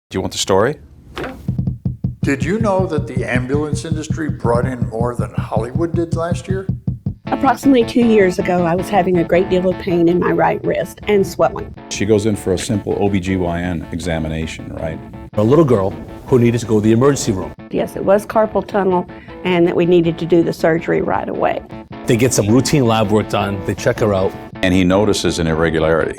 Do you want the story? Did you know that the ambulance industry brought in more than Hollywood did last year? Approximately 2 years ago, I was having a great deal of pain in my right wrist and swelling. She goes in for a simple OBGYN examination, right? A little girl who needed to go to the emergency room. Yes, it was carpal tunnel and that we needed to do the surgery right away. They get some routine lab work done, they check her out. And he notices an irregularity.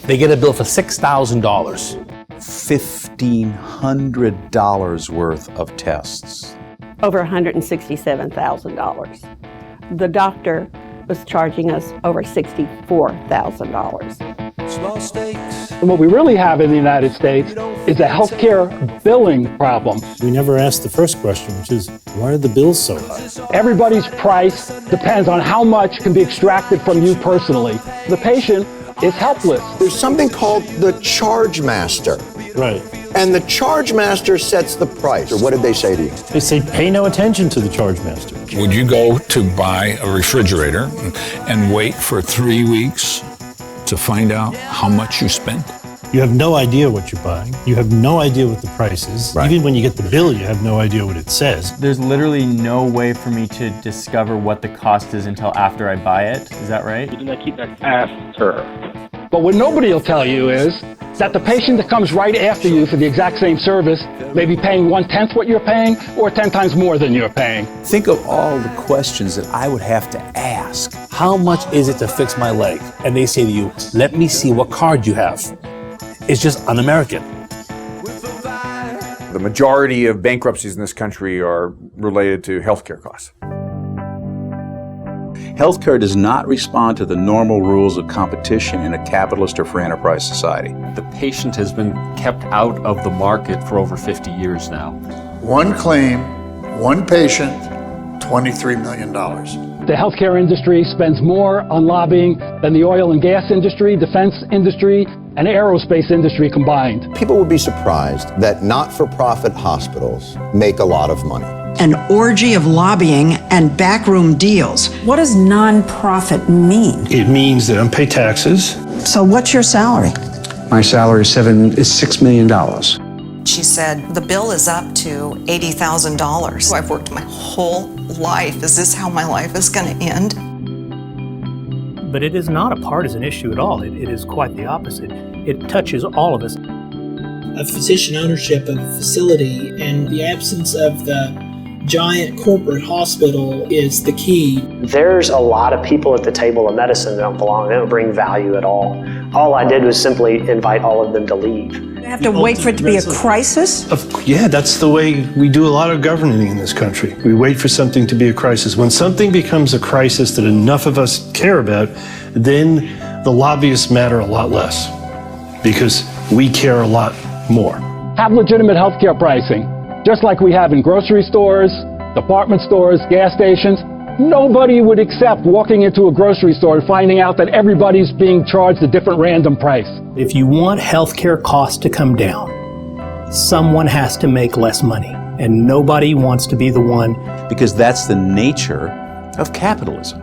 They get a bill for $6,000. $1,500 worth of tests. Over $167,000. The doctor was charging us over $64,000. Small stakes. And what we really have in the United States is a healthcare billing problem. We never asked the first question, which is, why are the bills so high? Everybody's price depends on how much can be extracted from you personally. The patient is helpless. There's something called the charge master. Right. And the charge master sets the price. What did they say to you? They say pay no attention to the charge master. Would you go to buy a refrigerator and wait for 3 weeks to find out how much you spent? You have no idea what you're buying. You have no idea what the price is. Right. Even when you get the bill, you have no idea what it says. There's literally no way for me to discover what the cost is until after I buy it. Is that right? You do not keep that after. But what nobody will tell you is that the patient that comes right after you for the exact same service may be paying 1/10 what you're paying or 10 times more than you're paying. Think of all the questions that I would have to ask. How much is it to fix my leg? And they say to you, let me see what card you have. It's just un-American. The majority of bankruptcies in this country are related to healthcare costs. Healthcare does not respond to the normal rules of competition in a capitalist or free enterprise society. The patient has been kept out of the market for over 50 years now. One claim, one patient, $23 million. The healthcare industry spends more on lobbying than the oil and gas industry, defense industry, and aerospace industry combined. People would be surprised that not-for-profit hospitals make a lot of money. An orgy of lobbying and backroom deals. What does nonprofit mean? It means that I pay taxes. So what's your salary? My salary is $6 million. She said, the bill is up to $80,000. I've worked my whole life. Is this how my life is going to end? But it is not a partisan issue at all. It is quite the opposite. It touches all of us. A physician ownership of a facility and the absence of the giant corporate hospital is the key. There's a lot of people at the table of medicine that don't belong. They don't bring value at all. All I did was simply invite all of them to leave. You have to wait for it to be a crisis? Yeah, that's the way we do a lot of governing in this country. We wait for something to be a crisis. When something becomes a crisis that enough of us care about, then the lobbyists matter a lot less because we care a lot more. Have legitimate healthcare pricing, just like we have in grocery stores, department stores, gas stations. Nobody would accept walking into a grocery store and finding out that everybody's being charged a different random price. If you want healthcare costs to come down, someone has to make less money, and nobody wants to be the one. Because that's the nature of capitalism.